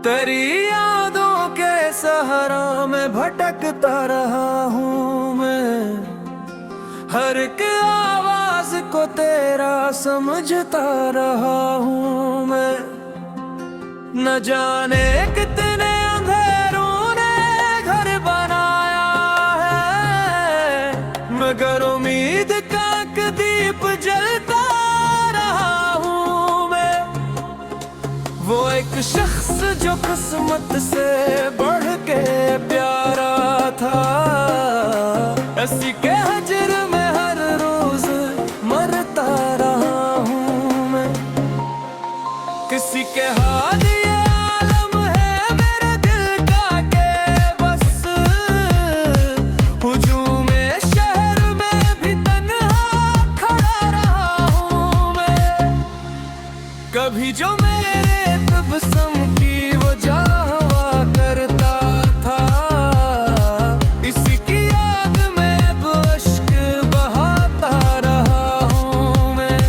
तेरी यादों के सहारा में भटकता रहा हूँ मैं, हर एक आवाज को तेरा समझता रहा हूँ मैं। न जाने कितने अंधेरों ने घर बनाया है, मगर उम्मीद का एक दीप जलता रहा हूँ मैं। वो एक शख्स जो किस्मत से बढ़ के प्यारा था, ऐसी के हजर में हर रोज मरता रहा हूँ मैं। किसी के हाथ ये आलम है मेरे दिल का के बस, हुजूमे शहर में भी तन्हा खड़ा रहा हूँ मैं। कभी जो मेरे तबस्सुम की वजह हुआ करता था, इसी की याद में अब अश्क बहाता रहा हूँ मैं।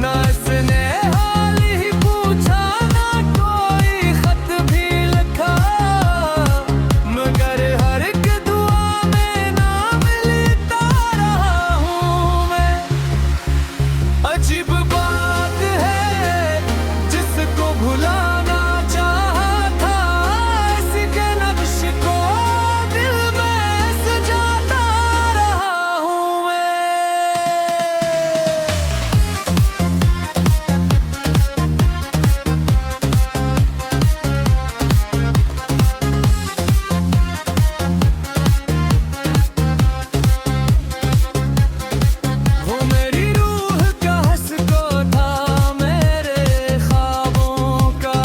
ना इसने हाल ही पूछा, ना कोई खत भी लिखा, मगर हर एक दुआ में नाम लेता रहा हूँ मैं। अजीब बात है जिसको भुलाना चाहा था, इसी के नक्श को दिल में सजाता रहा हूँ मैं। वो मेरी रूह का हंसको था मेरे ख्वाबों का,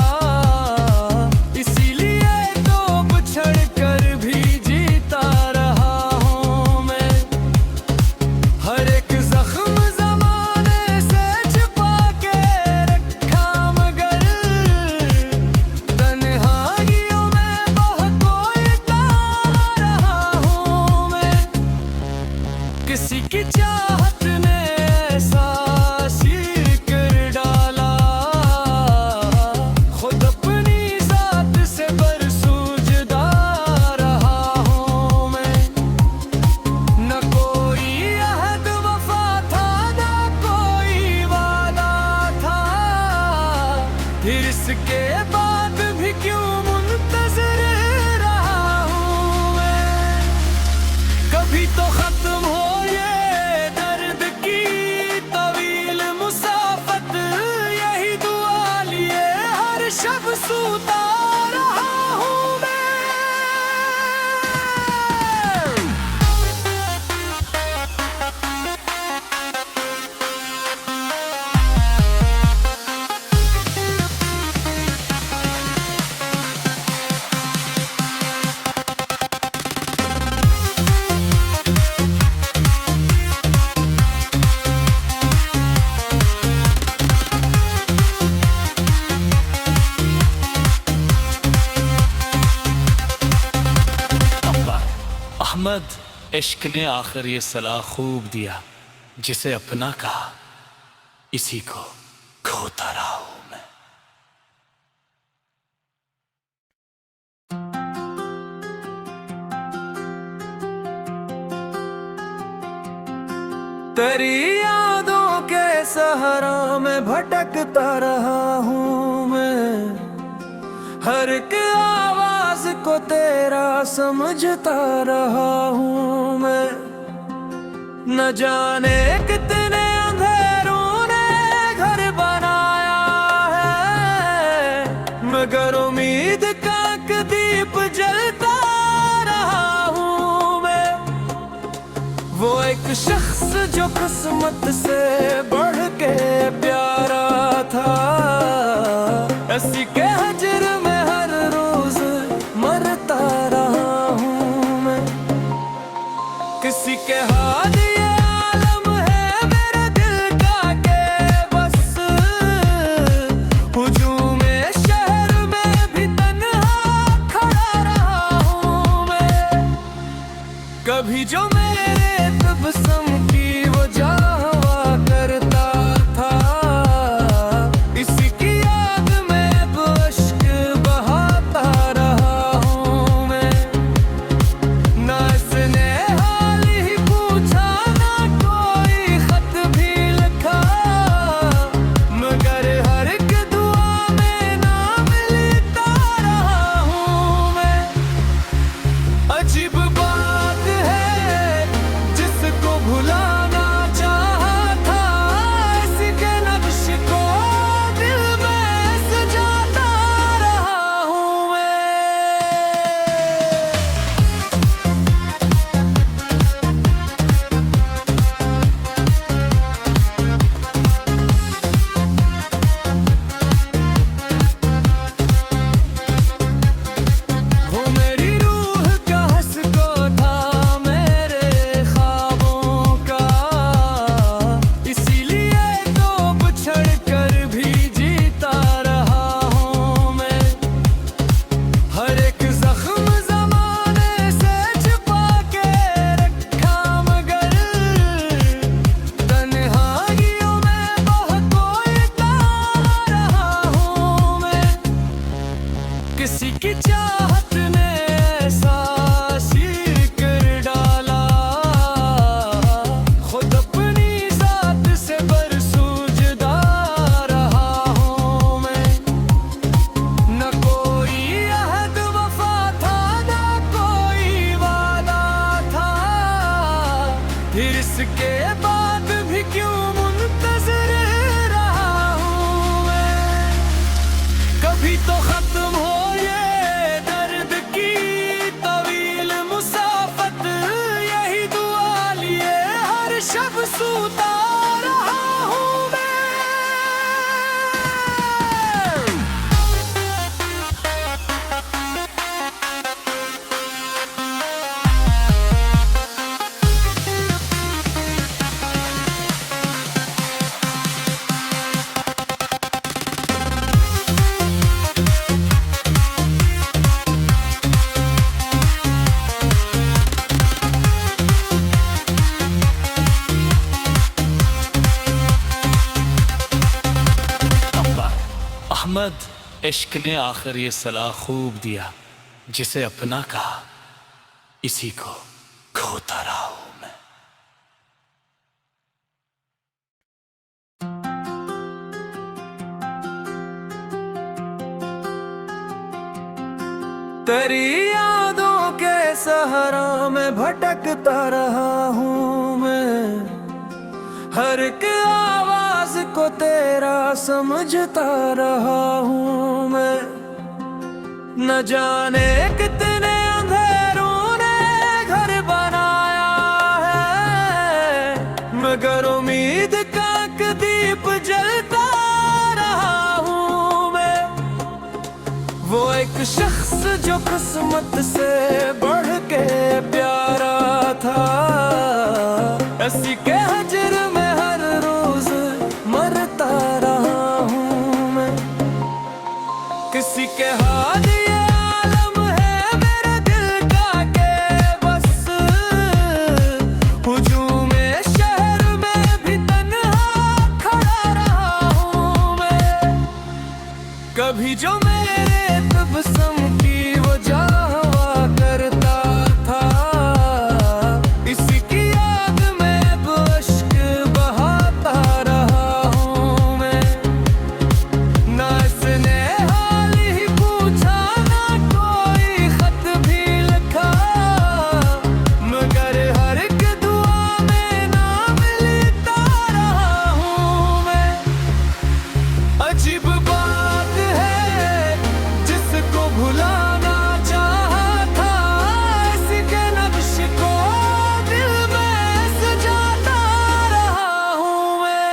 इसीलिए तो बिछड़ कर भी जीता रहा हूँ मैं। हर एक जख्म ज़माने से छुपा के रखा, मगर तन्हाइयों में बहुत कोयता रहा हूँ मैं। किसी की चाहत ने ऐसा शीर कर डाला, खुद अपनी जात से बरसूजदा रहा हूँ मैं। न कोई अहद वफा था, न कोई वादा था, फिर इसके बाद भी क्यों मुंतज़िर रहा हूँ मैं। कभी तो खत्म हो ये दर्द की तवील मुसाफत, यही दुआ लिए हर शब सूता रहा हूँ मैं। अहमद, इश्क ने आखिर ये सलाह खूब दिया, जिसे अपना कहा इसी को खोता रहा हूं मैं। तेरी यादों के सहारा में भटकता रहा हूँ मैं, हर एक आवाज को तेरा समझता रहा हूँ मैं। न जाने कितने अंधेरों ने घर बनाया है, मगर उम्मीद का एक दीप जलता रहा हूँ मैं। वो एक शख्स जो किस्मत से बढ़ के प्यारा था, ऐसी के हजर में हर रोज मरता रहा हूँ मैं। किसी के हाथ ये आलम है मेरे दिल का के बस, हुजूमे शहर में भी तन्हा खड़ा रहा हूँ मैं। कभी जो मेरे तबस्सुम की वजह हुआ करता था, इसी की याद में अब इसके बाद भी क्यों मुंतज़िर रहा हूँ मैं। कभी तो खत्म हो ये दर्द की तवील मुसाफत, यही दुआ लिए हर शब सूता रहा हूँ मैं। अहमद, इश्क ने आखिर ये सलाह खूब दिया, जिसे अपना कहा इसी को खोता रहा हूं मैं। तेरी यादों के सहारा में भटकता रहा हूँ मैं, हर एक आवाज को तेरा समझता रहा हूँ मैं। न जाने कितने अंधेरों ने घर बनाया है, मगर उम्मीद का एक दीप जलता रहा हूँ मैं। वो एक शख्स जो किस्मत से बढ़ के प्यारा था, ऐसी के हजर में हर रोज मरता रहा हूँ मैं। किसी के हाथ ये आलम है मेरे दिल का के बस, हुजूम शहर में भी तन्हा खड़ा रहा हूँ मैं। कभी जो मेरे तबस्सुम की वजह हुआ करता था, इसी की याद में अब अश्क बहाता रहा हूँ मैं। ना इसने हाल ही पूछा, ना कोई खत भी लिखा, मगर हर एक दुआ में नाम लिखता रहा हूँ मैं। अजीब बात है, जिसको भुलाना चाहा था, इसके नक्श को दिल में सजाता रहा हूँ मैं।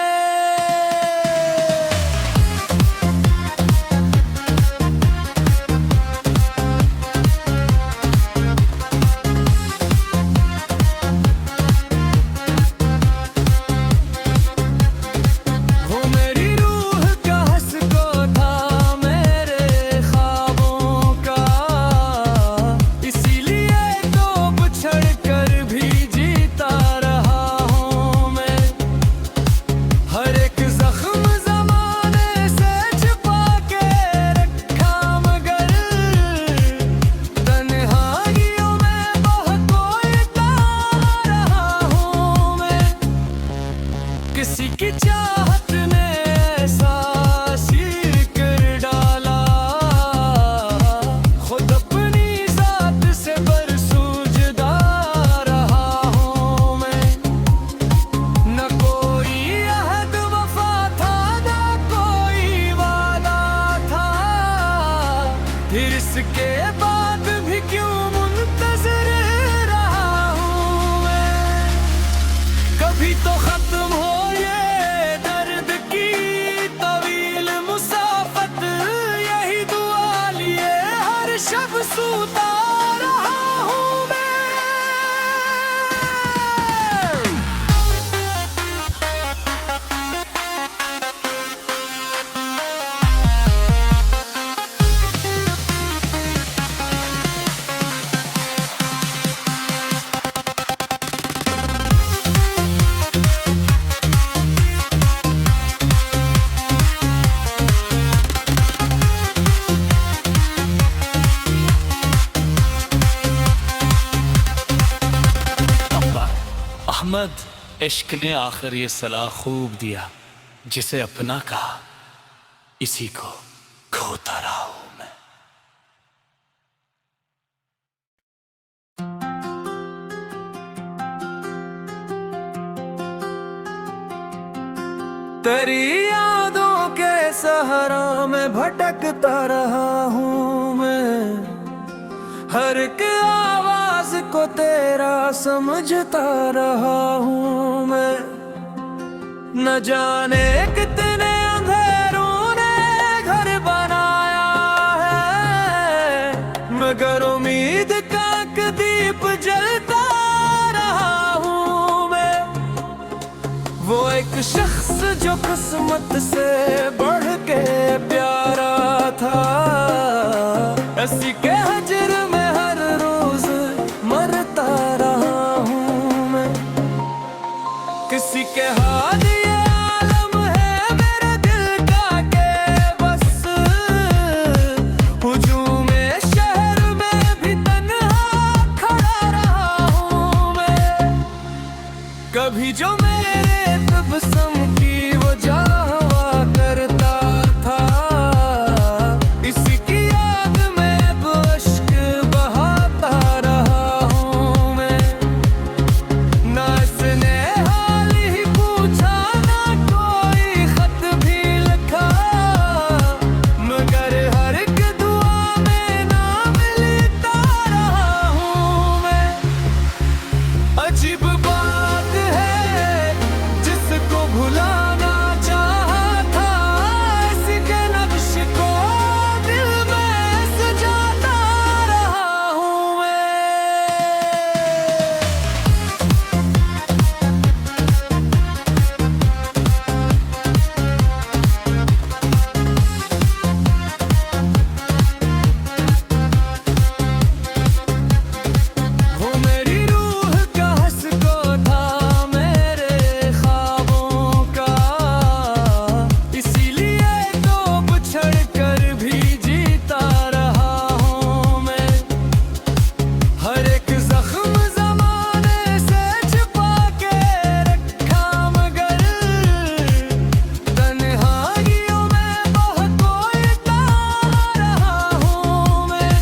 वो मेरी रूह का हंसको था मेरे ख्वाबों का, इसीलिए तो बिछड़ कर भी जीता रहा हूँ मैं। हर एक जख्म ज़माने से छुपा के रखा, मगर तन्हाइयों में बहुत कोयता रहा हूँ मैं। किसी की चाहत ने ऐसा सील कर डाला, खुद अपनी जात से बरसूजदा रहा हूँ मैं। न कोई अहद वफा था, न कोई वादा था, फिर इसके बाद भी क्यों मुंतज़िर रहा हूँ मैं। कभी तो खत्म हो ये दर्द की तवील मुसाफत, यही दुआ लिए हर शब सूता रहा हूँ मैं। अहमद, इश्क ने आखिर ये सलाह खूब दिया, जिसे अपना कहा इसी को खोता रहा हूं मैं। तेरी यादों के सहारा में भटकता रहा हूँ मैं, हर एक आवाज को तेरा समझता रहा हूँ मैं। न जाने कितने अंधेरों ने घर बनाया है, मगर उम्मीद का एक दीप जलता रहा हूँ मैं। वो एक शख्स जो किस्मत से बढ़ के प्यारा था, ऐसी के हजर में हर रोज मरता रहा हूँ मैं। किसी के हाथ ये आलम है मेरे दिल का के बस, हुजूमे शहर में भी तन्हा खड़ा रहा हूँ मैं। कभी जो मेरे तबस्सुम की वजह हुआ करता था, इसी की याद में अब अश्क बहाता रहा हूँ मैं। ना इसने हाल ही पूछा, ना कोई खत भी लिखा, मगर हर एक दुआ में नाम लिखता रहा हूँ मैं। अजीब बात है जिसको भुलाना चाहा था, इसी के नक्श को दिल में सजाता रहा हूँ मैं। वो मेरी रूह का हंसको था मेरे ख्वाबों का, इसीलिए तो बिछड़ कर भी जीता रहा हूँ मैं। हर एक जख्म जमाने से छुपा के रखा, मगर तन्हाइयों में बहुत कोयता रहा हूँ मैं।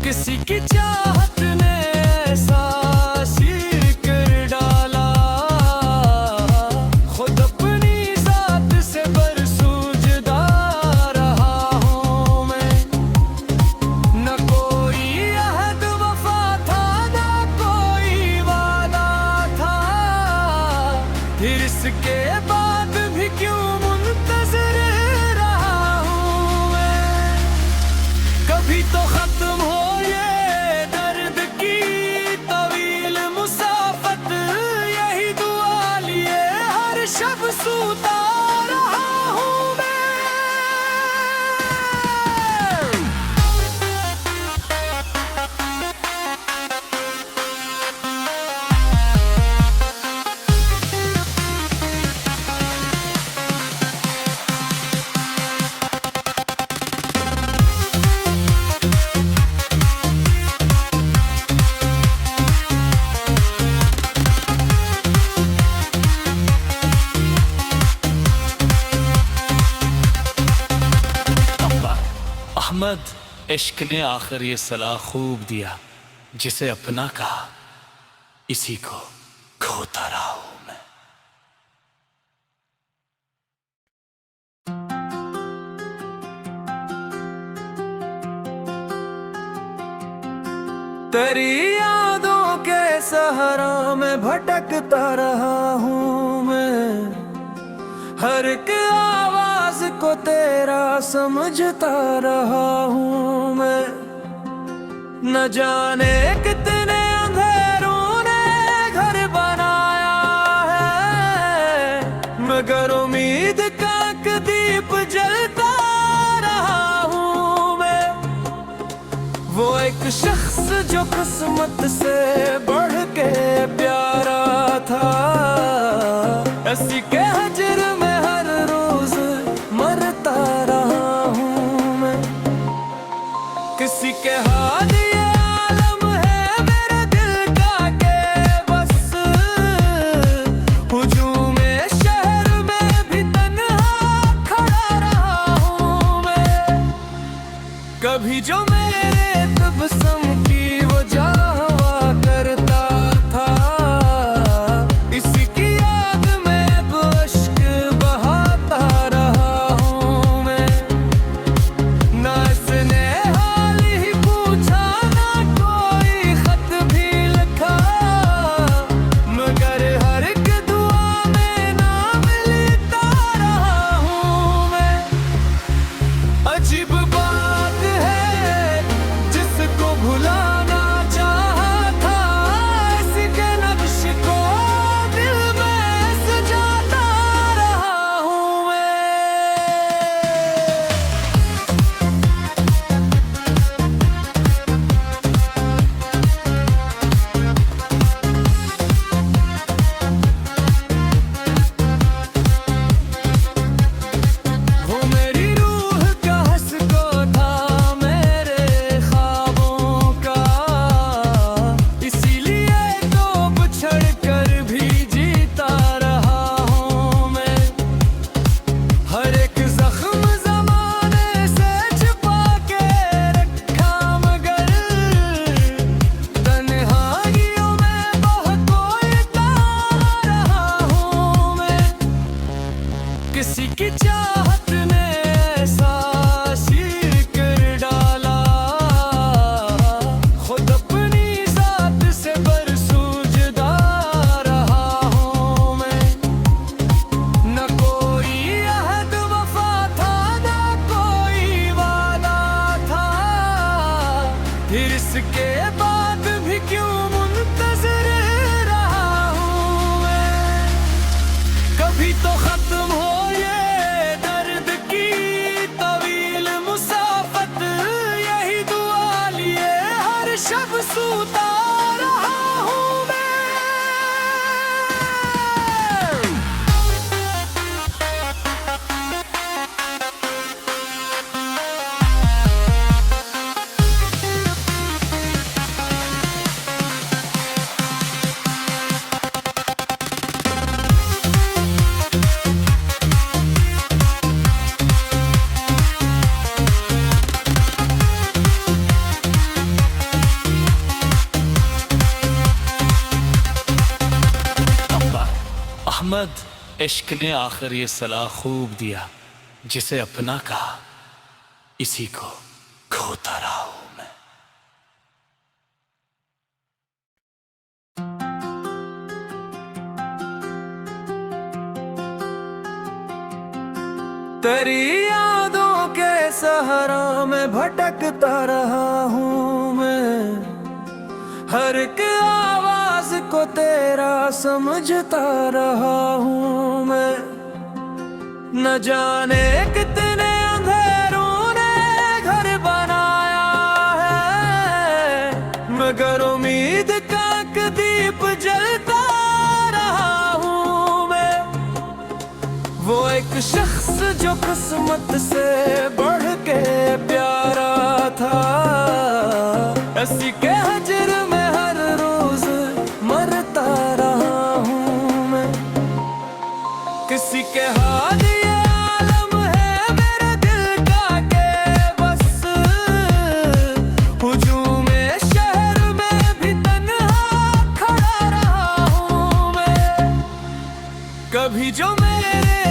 किसी की चाहत ने ऐसा शीर कर डाला, खुद अपनी जात से बरसूजदा रहा हूँ मैं। न कोई अहद वफा था, न कोई वादा था, फिर इसके बाद भी क्यों मुंतज़िर रहा हूँ मैं। कभी तो खत्म हो ये दर्द की तवील मुसाफत, यही दुआ लिए हर शब सूता रहा हूँ मैं। अहमद, इश्क ने आखिर ये सलाह खूब दिया, जिसे अपना कहा इसी को खोता रहा हूं मैं। तेरी यादों के सहारा में भटकता रहा हूँ मैं, हर एक आवाज को तेरा समझता रहा हूँ मैं। न जाने कितने अंधेरों ने घर बनाया है, मगर उम्मीद का एक दीप जलता रहा हूँ मैं। वो एक शख्स जो किस्मत से बढ़ के प्यारा था, ऐसी के हजर में हर रोज मरता रहा हूँ मैं। किसी के हाथ ये आलम है मेरे दिल का के बस, हुजूमे शहर में भी तन्हा खड़ा रहा हूँ मैं। कभी जो मेरे तबस्सुम की वजह हुआ करता था, इस किसी की चाहत ने ऐसा शीर कर डाला, खुद अपनी जात से बरसों जुदा रहा हूँ मैं। न कोई अहद वफा था, न कोई वादा था, फिर इसके बाद भी क्यों मुंतज़िर रहा हूँ मैं। कभी तो खत्म हो ये दर्द की तवील मुसाफत, यही दुआ लिए हर शब सूता रहा हूँ मैं। अहमद, इश्क ने आखिर ये सलाह खूब दिया, जिसे अपना कहा इसी को खोता रहा हूं मैं। तेरी यादों के सहारा में भटकता रहा हूँ मैं, हर एक आवाज को तेरा समझता रहा हूँ मैं। न जाने कितने अंधेरों ने घर बनाया है, मगर उम्मीद का एक दीप जलता रहा हूँ मैं। वो एक शख्स जो किस्मत से बढ़ के प्यारा था, ऐसी के हजर में हर रोज मरता रहा हूँ मैं। किसी के हाथ ये आलम है मेरे दिल का के बस, हुजूम शहर में भी तन्हा खड़ा रहा हूँ मैं। कभी जो मेरे